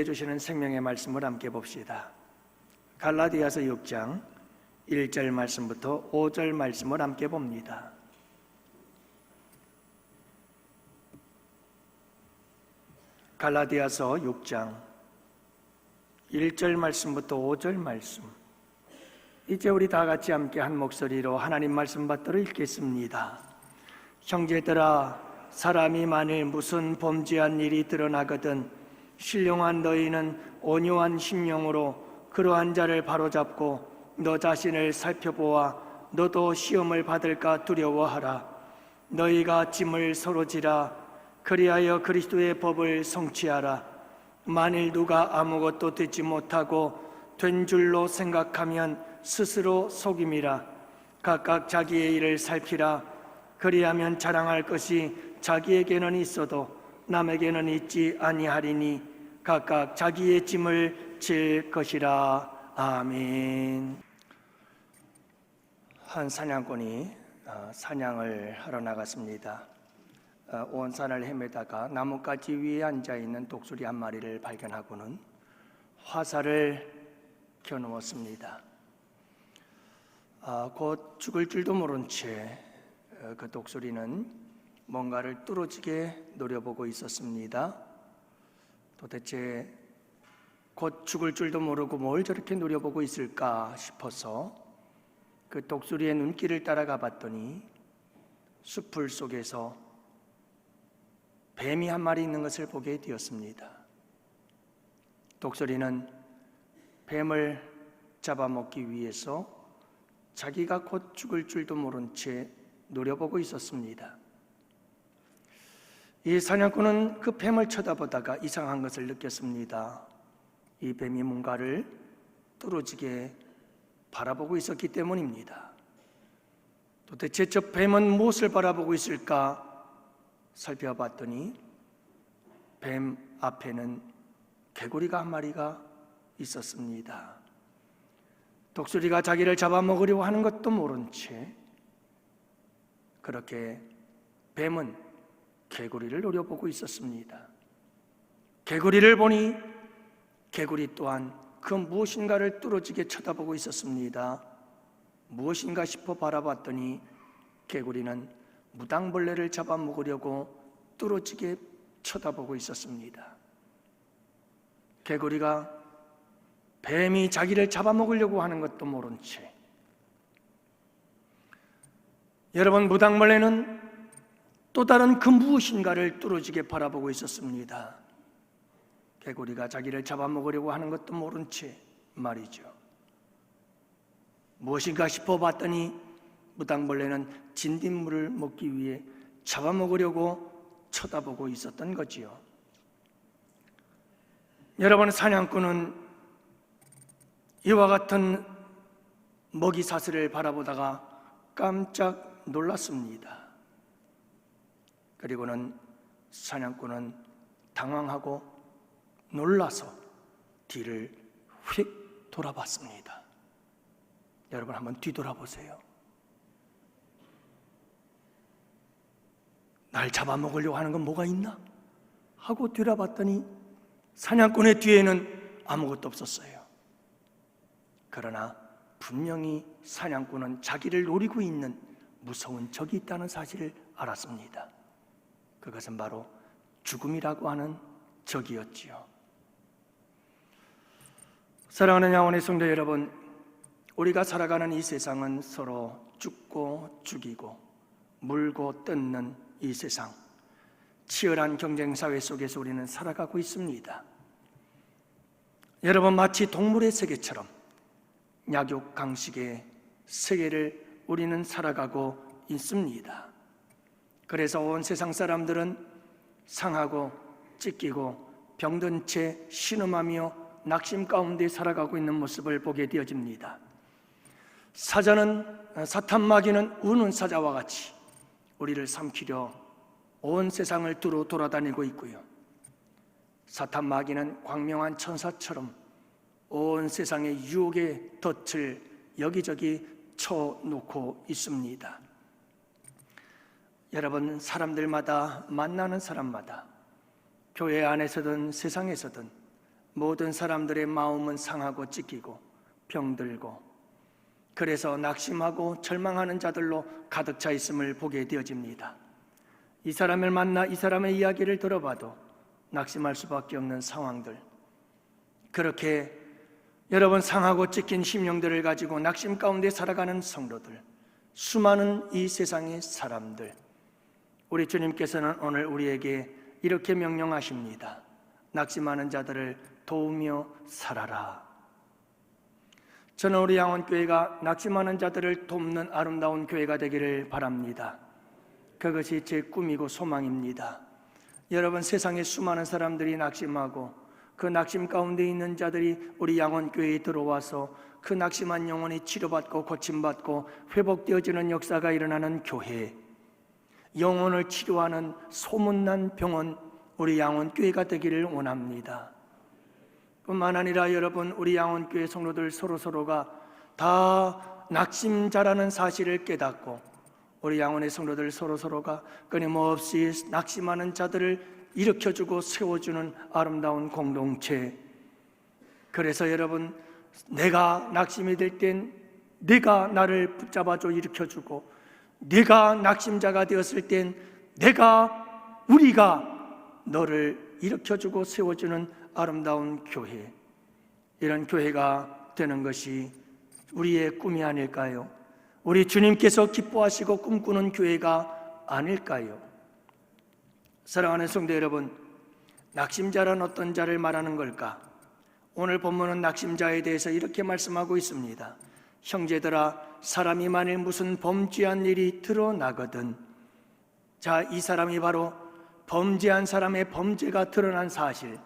주시는 생명의 말씀을 함께 봅시다. 갈라디아서 6장 1절 말씀부터 5절 말씀을 함께 봅니다. 갈라디아서 6장 1절 말씀부터 5절 말씀. 이제 우리 다 같이 함께 한 목소리로 하나님 말씀 받들어 읽겠습니다. 형제들아, 사람이 만일 무슨 범죄한 일이 드러나거든 신령한 너희는 온유한 심령으로 그러한 자를 바로잡고 너 자신을 살펴보아 너도 시험을 받을까 두려워하라. 너희가 짐을 서로 지라. 그리하여 그리스도의 법을 성취하라. 만일 누가 아무것도 되지 못하고 된 줄로 생각하면 스스로 속임이라. 각각 자기의 일을 살피라. 그리하면 자랑할 것이 자기에게는 있어도 남에게는 있지 아니하리니 각각 자기의 짐을 질 것이라. 아멘. 한 사냥꾼이 사냥을 하러 나갔습니다. 온 산을 헤매다가 나뭇가지 위에 앉아있는 독수리 한 마리를 발견하고는 화살을 겨누었습니다. 곧 죽을 줄도 모른 채 그 독수리는 뭔가를 뚫어지게 노려보고 있었습니다. 도대체 곧 죽을 줄도 모르고 뭘 저렇게 노려보고 있을까 싶어서 그 독수리의 눈길을 따라가 봤더니 숲풀 속에서 뱀이 한 마리 있는 것을 보게 되었습니다. 독수리는 뱀을 잡아먹기 위해서 자기가 곧 죽을 줄도 모른 채 노려보고 있었습니다. 이 사냥꾼은 그 뱀을 쳐다보다가 이상한 것을 느꼈습니다. 이 뱀이 뭔가를 뚫어지게 바라보고 있었기 때문입니다. 도대체 저 뱀은 무엇을 바라보고 있을까 살펴봤더니 뱀 앞에는 개구리가 한 마리가 있었습니다. 독수리가 자기를 잡아먹으려고 하는 것도 모른 채 그렇게 뱀은 개구리를 노려보고 있었습니다. 개구리를 보니 개구리 또한 그 무엇인가를 뚫어지게 쳐다보고 있었습니다. 무엇인가 싶어 바라봤더니 개구리는 무당벌레를 잡아먹으려고 뚫어지게 쳐다보고 있었습니다. 개구리가 뱀이 자기를 잡아먹으려고 하는 것도 모른 채 여러분, 무당벌레는 또 다른 그 무엇인가를 뚫어지게 바라보고 있었습니다. 개구리가 자기를 잡아먹으려고 하는 것도 모른 채 말이죠. 무엇인가 싶어 봤더니 무당벌레는 진딧물을 먹기 위해 잡아먹으려고 쳐다보고 있었던 거지요. 여러분, 사냥꾼은 이와 같은 먹이 사슬을 바라보다가 깜짝 놀랐습니다. 그리고는 사냥꾼은 당황하고 놀라서 뒤를 휙 돌아봤습니다. 여러분, 한번 뒤돌아보세요. 날 잡아먹으려고 하는 건 뭐가 있나? 하고 뒤돌아봤더니 사냥꾼의 뒤에는 아무것도 없었어요. 그러나 분명히 사냥꾼은 자기를 노리고 있는 무서운 적이 있다는 사실을 알았습니다. 그것은 바로 죽음이라고 하는 적이었지요. 사랑하는 양원의 성도 여러분, 우리가 살아가는 이 세상은 서로 죽고 죽이고 물고 뜯는 이 세상, 치열한 경쟁 사회 속에서 우리는 살아가고 있습니다. 여러분, 마치 동물의 세계처럼 약육강식의 세계를 우리는 살아가고 있습니다. 그래서 온 세상 사람들은 상하고 찢기고 병든 채 신음하며 낙심 가운데 살아가고 있는 모습을 보게 되어집니다. 사탄 마귀는 우는 사자와 같이 우리를 삼키려 온 세상을 두루 돌아다니고 있고요. 사탄 마귀는 광명한 천사처럼 온 세상의 유혹의 덫을 여기저기 쳐놓고 있습니다. 여러분, 사람들마다 만나는 사람마다 교회 안에서든 세상에서든 모든 사람들의 마음은 상하고 찢기고 병들고, 그래서 낙심하고 절망하는 자들로 가득 차 있음을 보게 되어집니다. 이 사람을 만나 이 사람의 이야기를 들어봐도 낙심할 수밖에 없는 상황들, 그렇게 여러분 상하고 찢긴 심령들을 가지고 낙심 가운데 살아가는 성도들, 수많은 이 세상의 사람들, 우리 주님께서는 오늘 우리에게 이렇게 명령하십니다. 낙심하는 자들을 도우며 살아라. 저는 우리 양원교회가 낙심하는 자들을 돕는 아름다운 교회가 되기를 바랍니다. 그것이 제 꿈이고 소망입니다. 여러분, 세상에 수많은 사람들이 낙심하고 그 낙심 가운데 있는 자들이 우리 양원교회에 들어와서 그 낙심한 영혼이 치료받고 고침받고 회복되어지는 역사가 일어나는 교회, 영혼을 치료하는 소문난 병원, 우리 양원교회가 되기를 원합니다. 뿐만 아니라 여러분, 우리 양원교회 성도들 서로서로가 다 낙심자라는 사실을 깨닫고 우리 양원의 성도들 서로서로가 끊임없이 낙심하는 자들을 일으켜주고 세워주는 아름다운 공동체. 그래서 여러분, 내가 낙심이 될 땐 내가 나를 붙잡아줘 일으켜주고, 내가 낙심자가 되었을 땐 우리가 너를 일으켜주고 세워주는 아름다운 교회, 이런 교회가 되는 것이 우리의 꿈이 아닐까요? 우리 주님께서 기뻐하시고 꿈꾸는 교회가 아닐까요? 사랑하는 성도 여러분, 낙심자란 어떤 자를 말하는 걸까? 오늘 본문은 낙심자에 대해서 이렇게 말씀하고 있습니다. 형제들아, 사람이 만일 무슨 범죄한 일이 드러나거든. 자, 이 사람이 바로 범죄한 사람의 범죄가 드러난 사실,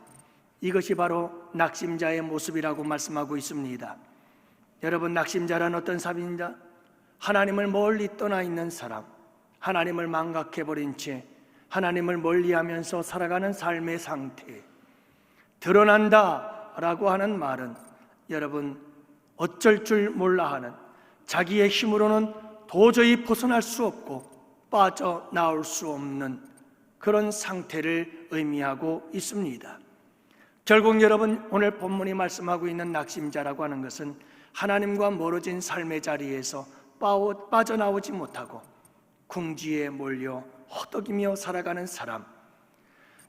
이것이 바로 낙심자의 모습이라고 말씀하고 있습니다. 여러분, 낙심자란 어떤 사람입니다. 하나님을 멀리 떠나 있는 사람, 하나님을 망각해버린 채 하나님을 멀리하면서 살아가는 삶의 상태. 드러난다라고 하는 말은 여러분, 어쩔 줄 몰라 하는, 자기의 힘으로는 도저히 벗어날 수 없고 빠져나올 수 없는 그런 상태를 의미하고 있습니다. 결국 여러분, 오늘 본문이 말씀하고 있는 낙심자라고 하는 것은 하나님과 멀어진 삶의 자리에서 빠져나오지 못하고 궁지에 몰려 허덕이며 살아가는 사람,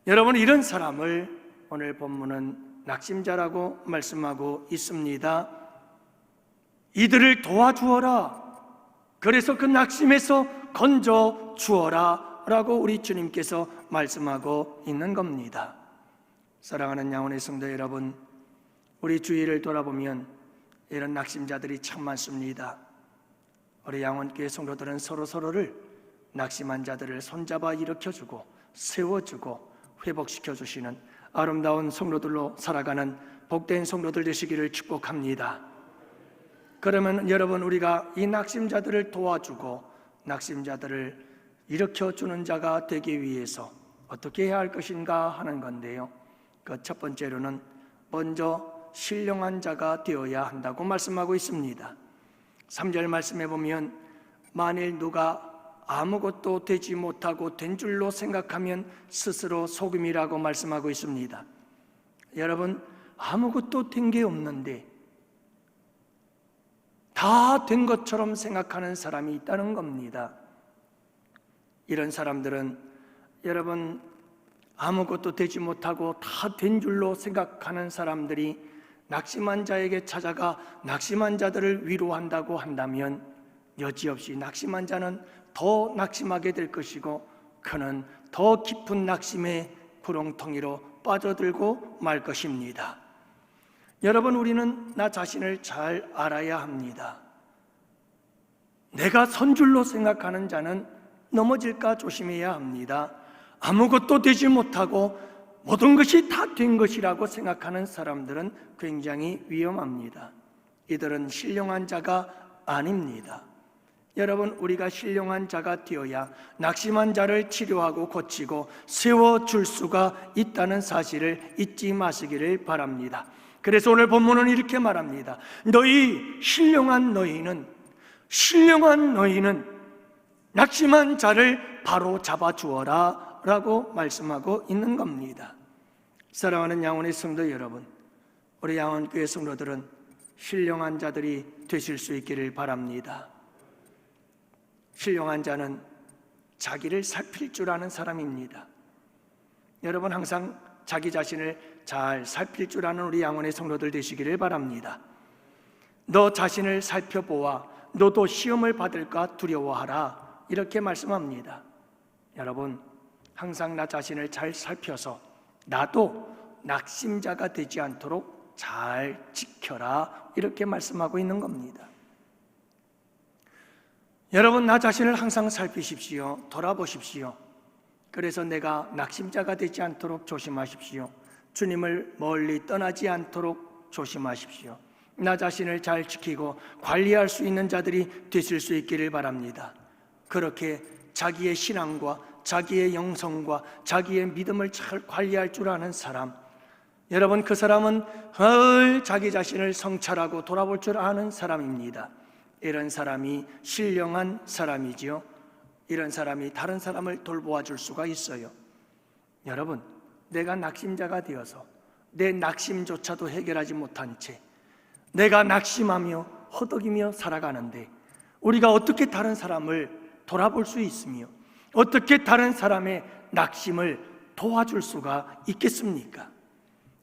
여러분, 이런 사람을 오늘 본문은 낙심자라고 말씀하고 있습니다. 이들을 도와주어라, 그래서 그 낙심에서 건져 주어라 라고 우리 주님께서 말씀하고 있는 겁니다. 사랑하는 양원의 성도 여러분, 우리 주위를 돌아보면 이런 낙심자들이 참 많습니다. 우리 양원교회 성도들은 서로서로를, 낙심한 자들을 손잡아 일으켜주고 세워주고 회복시켜주시는 아름다운 성도들로 살아가는 복된 성도들 되시기를 축복합니다. 그러면 여러분, 우리가 이 낙심자들을 도와주고 낙심자들을 일으켜주는 자가 되기 위해서 어떻게 해야 할 것인가 하는 건데요, 그 첫 번째로는 먼저 신령한 자가 되어야 한다고 말씀하고 있습니다. 3절 말씀해 보면, 만일 누가 아무것도 되지 못하고 된 줄로 생각하면 스스로 속임이라고 말씀하고 있습니다. 여러분, 아무것도 된 게 없는데 다 된 것처럼 생각하는 사람이 있다는 겁니다. 이런 사람들은 여러분, 아무것도 되지 못하고 다 된 줄로 생각하는 사람들이 낙심한 자에게 찾아가 낙심한 자들을 위로한다고 한다면 여지없이 낙심한 자는 더 낙심하게 될 것이고, 그는 더 깊은 낙심의 구렁텅이로 빠져들고 말 것입니다. 여러분, 우리는 나 자신을 잘 알아야 합니다. 내가 선줄로 생각하는 자는 넘어질까 조심해야 합니다. 아무것도 되지 못하고 모든 것이 다 된 것이라고 생각하는 사람들은 굉장히 위험합니다. 이들은 신령한 자가 아닙니다. 여러분, 우리가 신령한 자가 되어야 낙심한 자를 치료하고 고치고 세워줄 수가 있다는 사실을 잊지 마시기를 바랍니다. 그래서 오늘 본문은 이렇게 말합니다. 신령한 너희는 낙심한 자를 바로 잡아주어라 라고 말씀하고 있는 겁니다. 사랑하는 양원의 성도 여러분, 우리 양원교회 성도들은 신령한 자들이 되실 수 있기를 바랍니다. 신령한 자는 자기를 살필 줄 아는 사람입니다. 여러분 항상 자기 자신을 잘 살필 줄 아는 우리 양원의 성도들 되시기를 바랍니다. 너 자신을 살펴보아 너도 시험을 받을까 두려워하라, 이렇게 말씀합니다. 여러분 항상 나 자신을 잘 살펴서 나도 낙심자가 되지 않도록 잘 지켜라, 이렇게 말씀하고 있는 겁니다. 여러분 나 자신을 항상 살피십시오. 돌아보십시오. 그래서 내가 낙심자가 되지 않도록 조심하십시오. 주님을 멀리 떠나지 않도록 조심하십시오. 나 자신을 잘 지키고 관리할 수 있는 자들이 되실 수 있기를 바랍니다. 그렇게 자기의 신앙과 자기의 영성과 자기의 믿음을 잘 관리할 줄 아는 사람, 여러분 그 사람은 늘 자기 자신을 성찰하고 돌아볼 줄 아는 사람입니다. 이런 사람이 신령한 사람이지요. 이런 사람이 다른 사람을 돌보아 줄 수가 있어요. 여러분 내가 낙심자가 되어서 내 낙심조차도 해결하지 못한 채 내가 낙심하며 허덕이며 살아가는데 우리가 어떻게 다른 사람을 돌아볼 수 있으며 어떻게 다른 사람의 낙심을 도와줄 수가 있겠습니까?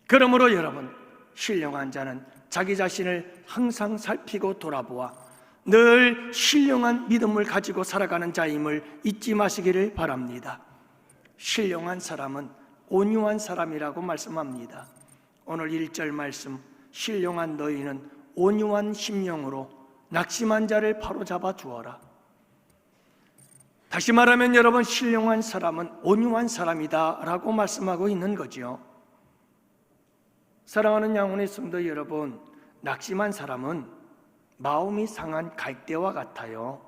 그러므로 여러분 신령한 자는 자기 자신을 항상 살피고 돌아보아 늘 신령한 믿음을 가지고 살아가는 자임을 잊지 마시기를 바랍니다. 신령한 사람은 온유한 사람이라고 말씀합니다. 오늘 1절 말씀, 신령한 너희는 온유한 심령으로 낙심한 자를 바로잡아 주어라. 다시 말하면 여러분 신령한 사람은 온유한 사람이다 라고 말씀하고 있는 거죠. 사랑하는 양원의 성도 여러분, 낙심한 사람은 마음이 상한 갈대와 같아요.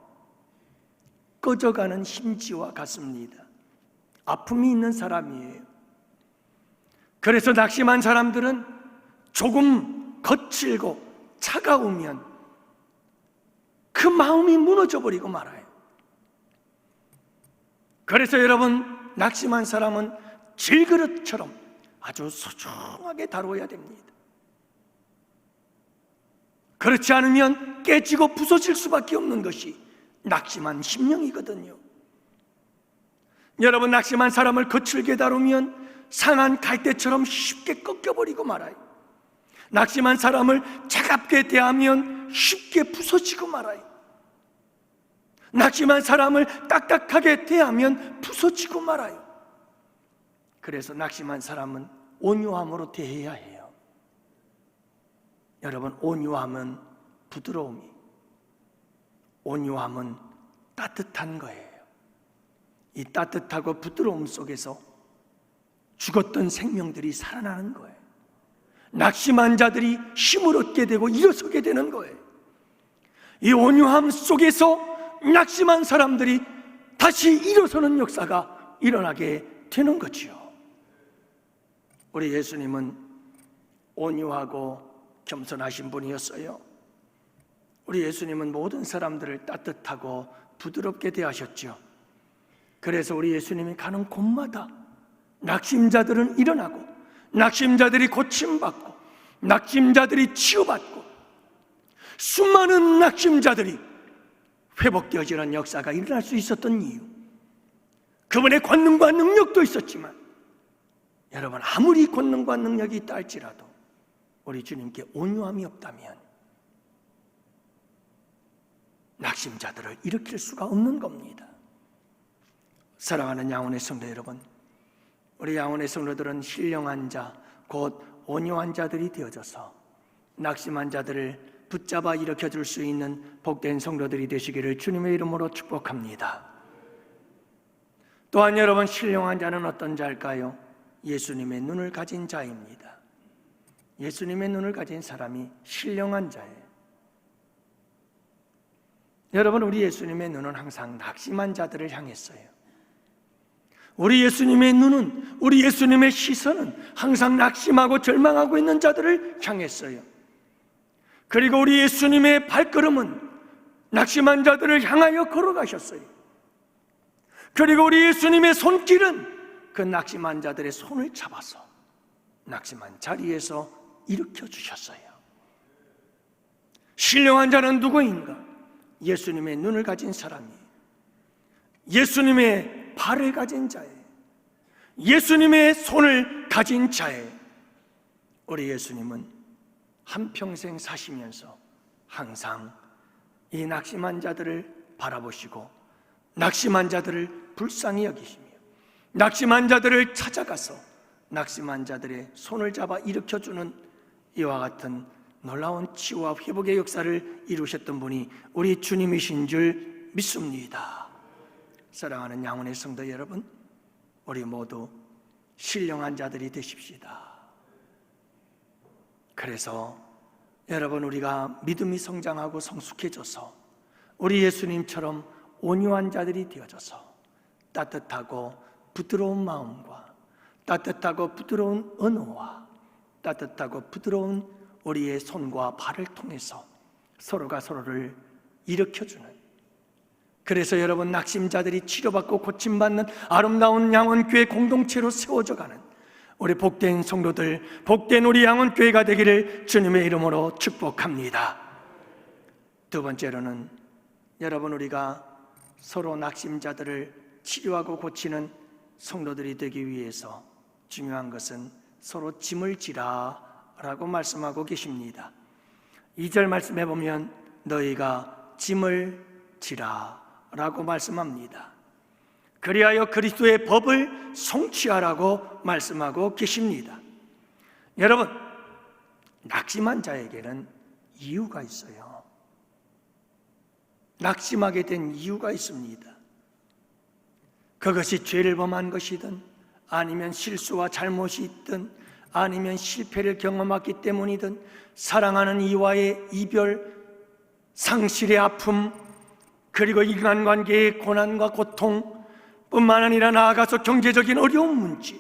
꺼져가는 심지와 같습니다. 아픔이 있는 사람이에요. 그래서 낙심한 사람들은 조금 거칠고 차가우면 그 마음이 무너져 버리고 말아요. 그래서 여러분 낙심한 사람은 질그릇처럼 아주 소중하게 다루어야 됩니다. 그렇지 않으면 깨지고 부서질 수밖에 없는 것이 낙심한 심령이거든요. 여러분 낙심한 사람을 거칠게 다루면 상한 갈대처럼 쉽게 꺾여버리고 말아요. 낙심한 사람을 차갑게 대하면 쉽게 부서지고 말아요. 낙심한 사람을 딱딱하게 대하면 부서지고 말아요. 그래서 낙심한 사람은 온유함으로 대해야 해요. 여러분 온유함은 부드러움이, 온유함은 따뜻한 거예요. 이 따뜻하고 부드러움 속에서 죽었던 생명들이 살아나는 거예요. 낙심한 자들이 힘을 얻게 되고 일어서게 되는 거예요. 이 온유함 속에서 낙심한 사람들이 다시 일어서는 역사가 일어나게 되는 거지요. 우리 예수님은 온유하고 겸손하신 분이었어요. 우리 예수님은 모든 사람들을 따뜻하고 부드럽게 대하셨죠. 그래서 우리 예수님이 가는 곳마다 낙심자들은 일어나고 낙심자들이 고침받고 낙심자들이 치유받고 수많은 낙심자들이 회복되어지는 역사가 일어날 수 있었던 이유, 그분의 권능과 능력도 있었지만 여러분 아무리 권능과 능력이 있다 할지라도 우리 주님께 온유함이 없다면 낙심자들을 일으킬 수가 없는 겁니다. 사랑하는 양원의 성도 여러분, 우리 양원의 성도들은 신령한 자, 곧 온유한 자들이 되어져서 낙심한 자들을 붙잡아 일으켜줄 수 있는 복된 성도들이 되시기를 주님의 이름으로 축복합니다. 또한 여러분 신령한 자는 어떤 자일까요? 예수님의 눈을 가진 자입니다. 예수님의 눈을 가진 사람이 신령한 자예요. 여러분 우리 예수님의 눈은 항상 낙심한 자들을 향했어요. 우리 예수님의 눈은, 우리 예수님의 시선은 항상 낙심하고 절망하고 있는 자들을 향했어요. 그리고 우리 예수님의 발걸음은 낙심한 자들을 향하여 걸어가셨어요. 그리고 우리 예수님의 손길은 그 낙심한 자들의 손을 잡아서 낙심한 자리에서 일으켜 주셨어요. 신령한 자는 누구인가? 예수님의 눈을 가진 사람이, 예수님의 발을 가진 자에, 예수님의 손을 가진 자에. 우리 예수님은 한평생 사시면서 항상 이 낙심한 자들을 바라보시고 낙심한 자들을 불쌍히 여기시며 낙심한 자들을 찾아가서 낙심한 자들의 손을 잡아 일으켜주는 이와 같은 놀라운 치유와 회복의 역사를 이루셨던 분이 우리 주님이신 줄 믿습니다. 사랑하는 양훈의 성도 여러분, 우리 모두 신령한 자들이 되십시다. 그래서 여러분, 우리가 믿음이 성장하고 성숙해져서 우리 예수님처럼 온유한 자들이 되어져서 따뜻하고 부드러운 마음과 따뜻하고 부드러운 언어와 따뜻하고 부드러운 우리의 손과 발을 통해서 서로가 서로를 일으켜주는, 그래서 여러분, 낙심자들이 치료받고 고침받는 아름다운 양원교회 공동체로 세워져가는 우리 복된 성도들, 복된 우리 양원교회가 되기를 주님의 이름으로 축복합니다. 두 번째로는 여러분, 우리가 서로 낙심자들을 치료하고 고치는 성도들이 되기 위해서 중요한 것은 서로 짐을 지라 라고 말씀하고 계십니다. 2절 말씀해 보면 너희가 짐을 지라 라고 말씀합니다. 그리하여 그리스도의 법을 성취하라고 말씀하고 계십니다. 여러분, 낙심한 자에게는 이유가 있어요. 낙심하게 된 이유가 있습니다. 그것이 죄를 범한 것이든 아니면 실수와 잘못이 있든 아니면 실패를 경험했기 때문이든 사랑하는 이와의 이별, 상실의 아픔, 그리고 인간관계의 고난과 고통 뿐만 아니라 나아가서 경제적인 어려운 문제,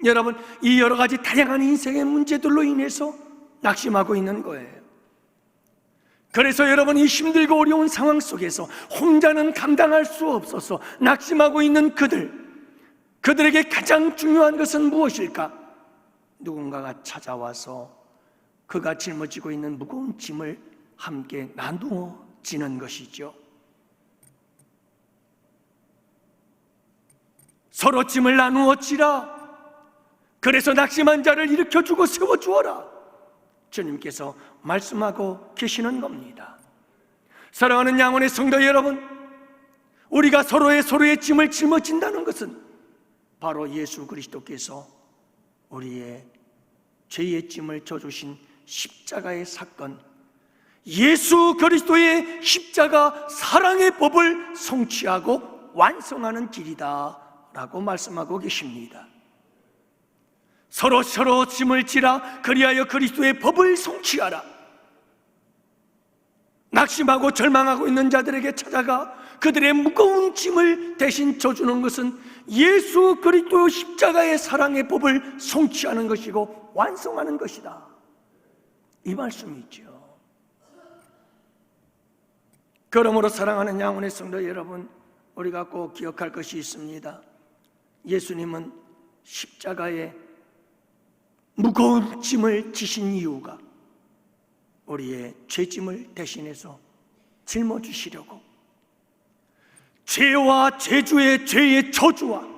여러분, 이 여러 가지 다양한 인생의 문제들로 인해서 낙심하고 있는 거예요. 그래서 여러분, 이 힘들고 어려운 상황 속에서 혼자는 감당할 수 없어서 낙심하고 있는 그들에게 가장 중요한 것은 무엇일까? 누군가가 찾아와서 그가 짊어지고 있는 무거운 짐을 함께 나누어 지는 것이죠. 서로 짐을 나누어 지라. 그래서 낙심한 자를 일으켜주고 세워주어라. 주님께서 말씀하고 계시는 겁니다. 사랑하는 양원의 성도 여러분, 우리가 서로의 짐을 짊어진다는 것은 바로 예수 그리스도께서 우리의 죄의 짐을 져주신 십자가의 사건, 예수 그리스도의 십자가 사랑의 법을 성취하고 완성하는 길이다 라고 말씀하고 계십니다. 서로 짐을 지라. 그리하여 그리스도의 법을 성취하라. 낙심하고 절망하고 있는 자들에게 찾아가 그들의 무거운 짐을 대신 져주는 것은 예수 그리스도 십자가의 사랑의 법을 성취하는 것이고 완성하는 것이다, 이 말씀이죠. 그러므로 사랑하는 양훈의 성도 여러분, 우리가 꼭 기억할 것이 있습니다. 예수님은 십자가에 무거운 짐을 지신 이유가 우리의 죄짐을 대신해서 짊어주시려고, 죄와 죄주의 죄의 저주와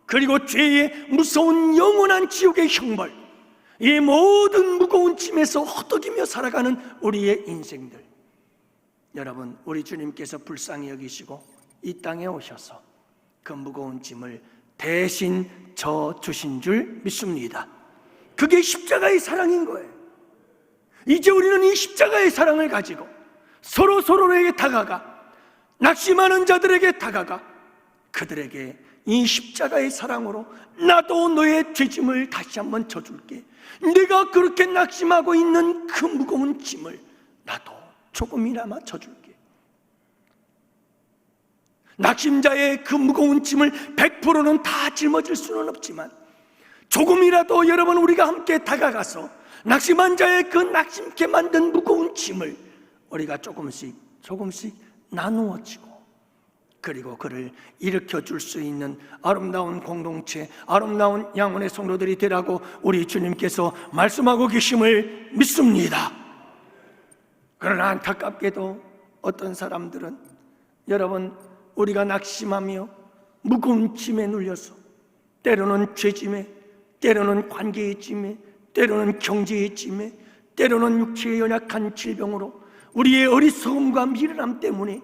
그리고 죄의 무서운 영원한 지옥의 형벌, 이 모든 무거운 짐에서 허덕이며 살아가는 우리의 인생들, 여러분, 우리 주님께서 불쌍히 여기시고 이 땅에 오셔서 그 무거운 짐을 대신 져주신 줄 믿습니다. 그게 십자가의 사랑인 거예요. 이제 우리는 이 십자가의 사랑을 가지고 서로에게 다가가, 낙심하는 자들에게 다가가 그들에게 이 십자가의 사랑으로 나도 너의 죄짐을 다시 한번 져줄게, 네가 그렇게 낙심하고 있는 그 무거운 짐을 나도 조금이나마 져줄게. 낙심자의 그 무거운 짐을 100%는 다 짊어질 수는 없지만 조금이라도 여러분, 우리가 함께 다가가서 낙심한 자의 그 낙심케 만든 무거운 짐을 우리가 조금씩 나누어지고 그리고 그를 일으켜 줄 수 있는 아름다운 공동체, 아름다운 양원의 성도들이 되라고 우리 주님께서 말씀하고 계심을 믿습니다. 그러나 안타깝게도 어떤 사람들은, 여러분, 우리가 낙심하며 무거운 짐에 눌려서 때로는 죄짐에, 때로는 관계의 짐에, 때로는 경제의 짐에, 때로는 육체의 연약한 질병으로 우리의 어리석음과 미련함 때문에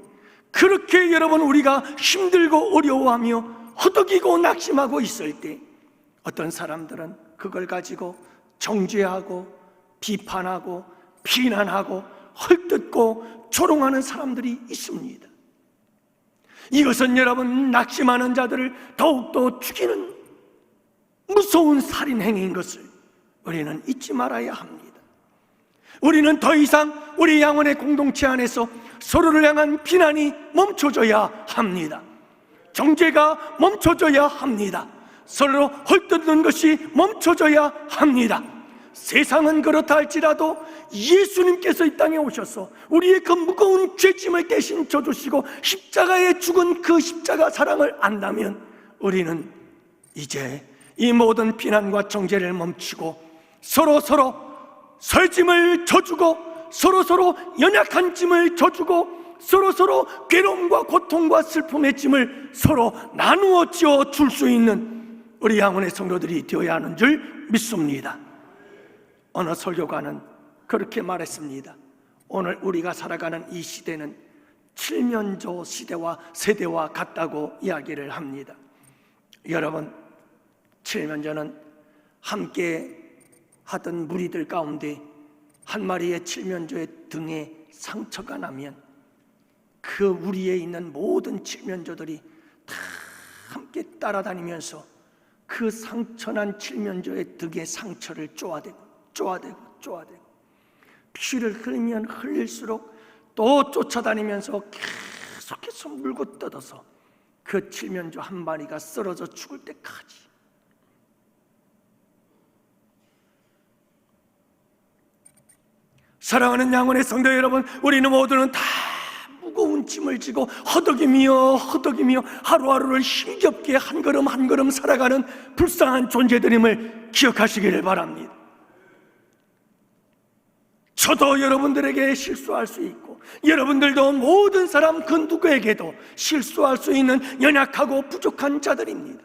그렇게 여러분 우리가 힘들고 어려워하며 허덕이고 낙심하고 있을 때, 어떤 사람들은 그걸 가지고 정죄하고 비판하고 비난하고 헐뜯고 조롱하는 사람들이 있습니다. 이것은 여러분 낙심하는 자들을 더욱더 죽이는 무서운 살인 행위인 것을 우리는 잊지 말아야 합니다. 우리는 더 이상 우리 양원의 공동체 안에서 서로를 향한 비난이 멈춰져야 합니다. 정죄가 멈춰져야 합니다. 서로 헐뜯는 것이 멈춰져야 합니다. 세상은 그렇다 할지라도 예수님께서 이 땅에 오셔서 우리의 그 무거운 죄짐을 대신 져주시고 십자가에 죽은 그 십자가 사랑을 안다면, 우리는 이제 이 모든 비난과 정죄를 멈추고 서로 설짐을 져주고 서로 연약한 짐을 져주고 서로 괴로움과 고통과 슬픔의 짐을 서로 나누어 지어 줄 수 있는 우리 양원의 성도들이 되어야 하는 줄 믿습니다. 어느 설교가는 그렇게 말했습니다. 오늘 우리가 살아가는 이 시대는 칠면조 시대와 세대와 같다고 이야기를 합니다. 여러분, 칠면조는 함께 하던 무리들 가운데 한 마리의 칠면조의 등에 상처가 나면 그 우리에 있는 모든 칠면조들이 다 함께 따라다니면서 그 상처난 칠면조의 등의 상처를 쪼아대고 피를 흘리면 흘릴수록 또 쫓아다니면서 계속해서 물고 뜯어서 그 칠면조 한 마리가 쓰러져 죽을 때까지. 사랑하는 양원의 성도 여러분, 우리는 모두는 다 무거운 짐을 지고 허덕이며 하루하루를 힘겹게 한 걸음 한 걸음 살아가는 불쌍한 존재들임을 기억하시기를 바랍니다. 저도 여러분들에게 실수할 수 있고, 여러분들도 모든 사람 그 누구에게도 실수할 수 있는 연약하고 부족한 자들입니다.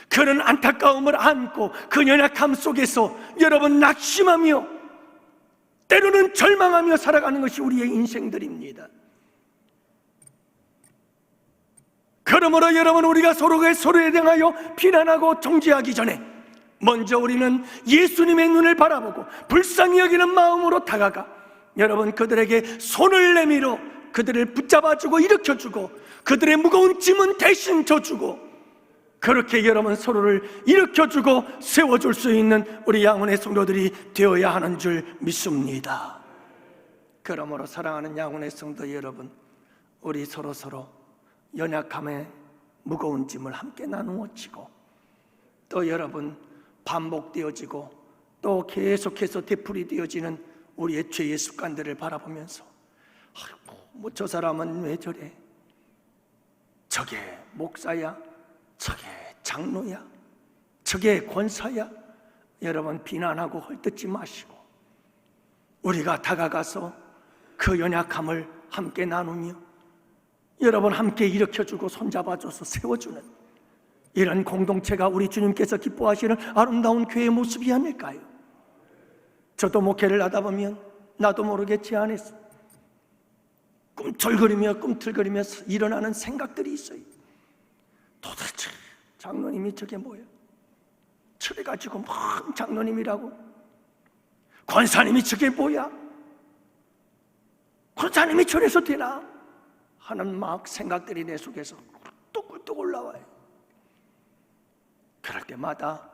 그런 안타까움을 안고 그 연약함 속에서 여러분 낙심하며 때로는 절망하며 살아가는 것이 우리의 인생들입니다. 그러므로 여러분, 우리가 서로에 대하여 비난하고 정죄하기 전에 먼저 우리는 예수님의 눈을 바라보고 불쌍히 여기는 마음으로 다가가 여러분 그들에게 손을 내밀어 그들을 붙잡아주고 일으켜주고 그들의 무거운 짐은 대신 져주고, 그렇게 여러분 서로를 일으켜주고 세워줄 수 있는 우리 양원의 성도들이 되어야 하는 줄 믿습니다. 그러므로 사랑하는 양원의 성도 여러분, 우리 서로 연약함의 무거운 짐을 함께 나누어 지고, 또 여러분 반복되어지고 또 계속해서 되풀이되어지는 우리의 죄의 습관들을 바라보면서 뭐 저 사람은 왜 저래? 저게 목사야? 저게 장로야? 저게 권사야? 여러분 비난하고 헐뜯지 마시고 우리가 다가가서 그 연약함을 함께 나누며 여러분 함께 일으켜주고 손잡아줘서 세워주는 이런 공동체가 우리 주님께서 기뻐하시는 아름다운 교회의 모습이 아닐까요? 저도 목회를 하다 보면 나도 모르게 제 안에서 꿈틀거리며 일어나는 생각들이 있어요. 도대체 장로님이 저게 뭐야? 저래가지고 막 장로님이라고? 권사님이 저게 뭐야? 권사님이 저래서 되나? 하는 막 생각들이 내 속에서 꿀떡꿀떡 올라와요. 그럴 때마다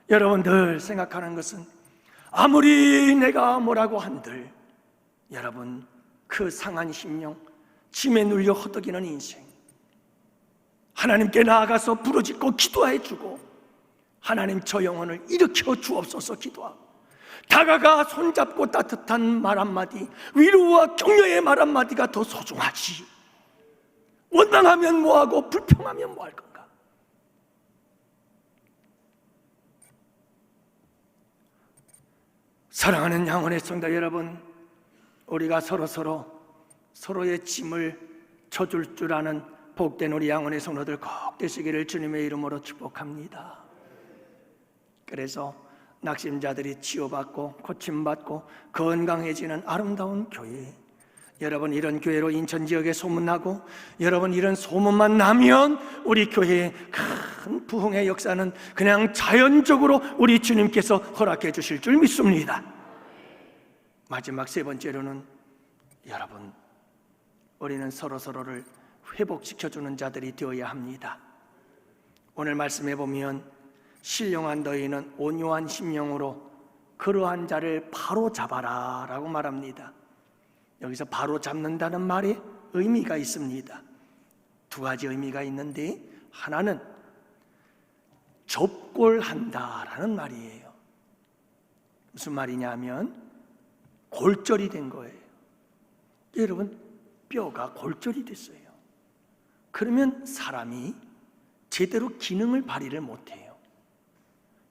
여러분 늘 생각하는 것은 아무리 내가 뭐라고 한들 여러분 그 상한 심령, 짐에 눌려 허덕이는 인생, 하나님께 나아가서 부르짖고 기도해주고 하나님 저 영혼을 일으켜 주옵소서 기도하고 다가가 손잡고 따뜻한 말 한마디, 위로와 격려의 말 한마디가 더 소중하지. 원망하면 뭐하고 불평하면 뭐할 건가? 사랑하는 양원의 성도 여러분, 우리가 서로의 짐을 져줄 줄 아는 복된 우리 양원의 성도들 꼭 되시기를 주님의 이름으로 축복합니다. 그래서 낙심자들이 치유받고 고침받고 건강해지는 아름다운 교회, 여러분 이런 교회로 인천 지역에 소문나고 여러분 이런 소문만 나면 우리 교회의 큰 부흥의 역사는 그냥 자연적으로 우리 주님께서 허락해 주실 줄 믿습니다. 마지막 세 번째로는 여러분, 우리는 서로를 회복시켜주는 자들이 되어야 합니다. 오늘 말씀해 보면 신령한 너희는 온유한 심령으로 그러한 자를 바로 잡아라 라고 말합니다. 여기서 바로 잡는다는 말에 의미가 있습니다. 두 가지 의미가 있는데, 하나는 접골한다라는 말이에요. 무슨 말이냐면 골절이 된 거예요. 여러분, 뼈가 골절이 됐어요. 그러면 사람이 제대로 기능을 발휘를 못해요.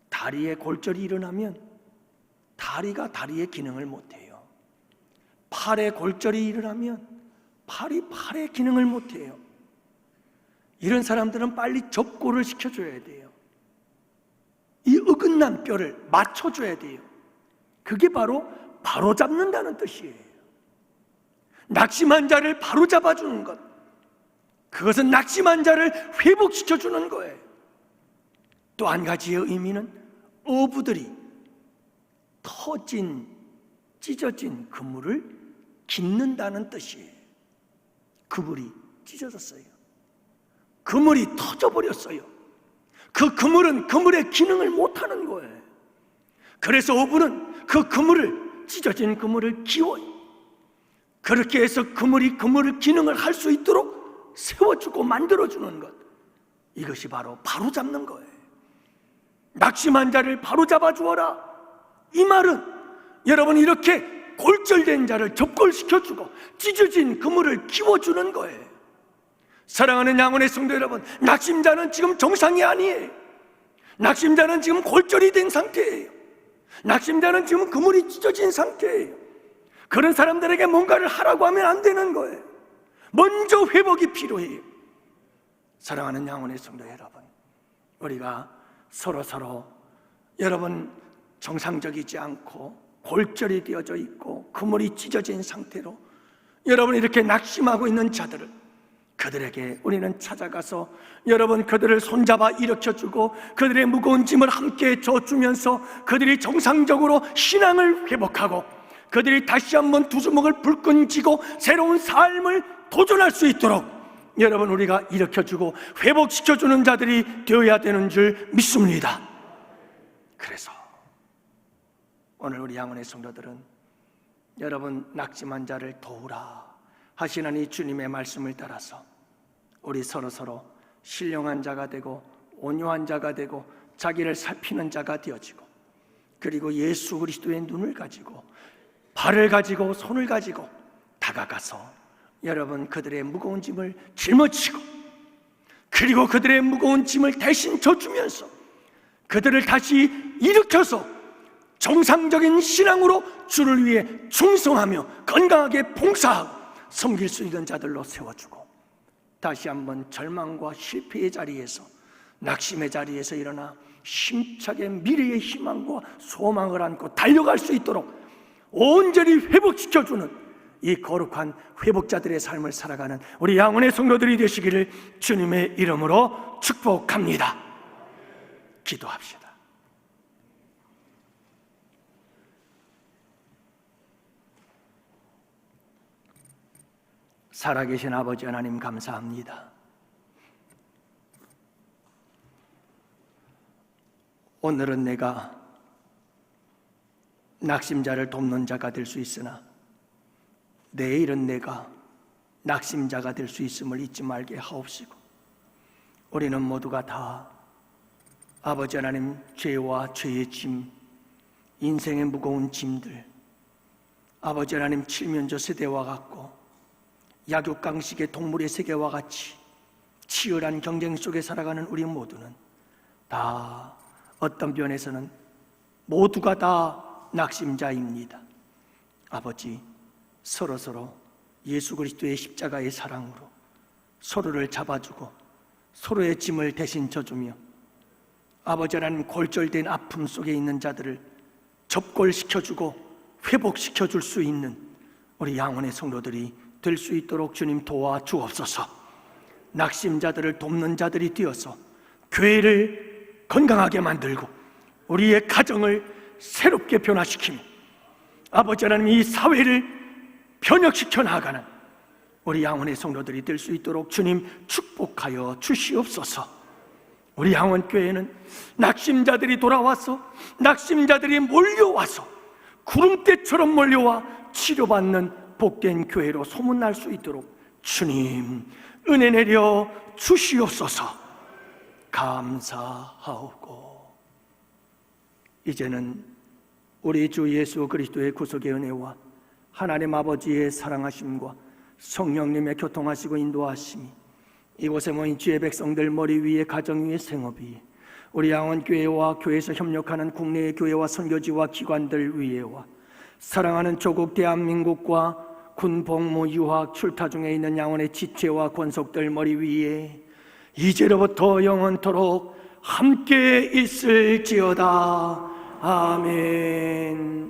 다리에 골절이 일어나면 다리가 다리의 기능을 못해요. 팔에 골절이 일어나면 팔이 팔의 기능을 못해요. 이런 사람들은 빨리 접골을 시켜줘야 돼요. 이 어긋난 뼈를 맞춰줘야 돼요. 그게 바로 잡는다는 뜻이에요. 낙심한 자를 바로 잡아주는 것, 그것은 낙심한 자를 회복시켜주는 거예요. 또 한 가지의 의미는 어부들이 찢어진 그물을 깁는다는 뜻이에요. 그물이 찢어졌어요. 그물이 터져버렸어요. 그 그물은 그물의 기능을 못하는 거예요. 그래서 어부는 그 찢어진 그물을 기워요. 그렇게 해서 그물을 기능을 할 수 있도록 세워주고 만들어주는 것, 이것이 바로 잡는 거예요. 낙심한 자를 바로 잡아주어라, 이 말은 여러분 이렇게 골절된 자를 접골시켜주고 찢어진 그물을 기워주는 거예요. 사랑하는 양원의 성도 여러분, 낙심자는 지금 정상이 아니에요. 낙심자는 지금 골절이 된 상태예요. 낙심자는 지금 그물이 찢어진 상태예요. 그런 사람들에게 뭔가를 하라고 하면 안 되는 거예요. 먼저 회복이 필요해요. 사랑하는 양원의 성도 여러분, 우리가 서로 여러분 정상적이지 않고 골절이 되어져 있고 그물이 찢어진 상태로 여러분 이렇게 낙심하고 있는 자들을, 그들에게 우리는 찾아가서 여러분 그들을 손잡아 일으켜주고 그들의 무거운 짐을 함께 져주면서 그들이 정상적으로 신앙을 회복하고 그들이 다시 한번 두 주먹을 불끈 쥐고 새로운 삶을 도전할 수 있도록 여러분 우리가 일으켜주고 회복시켜주는 자들이 되어야 되는 줄 믿습니다. 그래서 오늘 우리 양원의 성도들은 여러분 낙심한 자를 도우라 하시는 이 주님의 말씀을 따라서 우리 서로 신령한 자가 되고 온유한 자가 되고 자기를 살피는 자가 되어지고, 그리고 예수 그리스도의 눈을 가지고 발을 가지고 손을 가지고 다가가서 여러분 그들의 무거운 짐을 짊어지고, 그리고 그들의 무거운 짐을 대신 져주면서 그들을 다시 일으켜서 정상적인 신앙으로 주를 위해 충성하며 건강하게 봉사하고 섬길 수 있는 자들로 세워주고, 다시 한번 절망과 실패의 자리에서, 낙심의 자리에서 일어나 힘차게 미래의 희망과 소망을 안고 달려갈 수 있도록 온전히 회복시켜주는 이 거룩한 회복자들의 삶을 살아가는 우리 양원의 성도들이 되시기를 주님의 이름으로 축복합니다. 기도합시다. 살아계신 아버지 하나님, 감사합니다. 오늘은 내가 낙심자를 돕는 자가 될 수 있으나 내일은 내가 낙심자가 될 수 있음을 잊지 말게 하옵시고, 우리는 모두가 다 아버지 하나님 죄와 죄의 짐, 인생의 무거운 짐들, 아버지 하나님 칠면조 세대와 같고 약육강식의 동물의 세계와 같이 치열한 경쟁 속에 살아가는 우리 모두는 다 어떤 면에서는 모두가 다 낙심자입니다. 아버지, 서로서로 예수 그리스도의 십자가의 사랑으로 서로를 잡아주고 서로의 짐을 대신 져주며 아버지 하나님, 골절된 아픔 속에 있는 자들을 접골시켜주고 회복시켜줄 수 있는 우리 양원의 성도들이 될 수 있도록 주님 도와주옵소서. 낙심자들을 돕는 자들이 되어서 교회를 건강하게 만들고 우리의 가정을 새롭게 변화시키며 아버지 하나님, 이 사회를 변혁시켜 나가는 우리 양원의 성도들이 될 수 있도록 주님 축복하여 주시옵소서. 우리 양원교회는 낙심자들이 돌아와서, 낙심자들이 몰려와서 구름대처럼 몰려와 치료받는 복된 교회로 소문날 수 있도록 주님 은혜 내려 주시옵소서. 감사하오고 이제는 우리 주 예수 그리스도의 구속의 은혜와 하나님 아버지의 사랑하심과 성령님의 교통하시고 인도하심이 이곳에 모인 주의 백성들 머리 위에, 가정 위에, 생업 위에, 우리 양원교회와 교회에서 협력하는 국내의 교회와 선교지와 기관들 위에와 사랑하는 조국 대한민국과 군 복무, 유학, 출타 중에 있는 양원의 지체와 권속들 머리 위에 이제로부터 영원토록 함께 있을지어다. 아멘.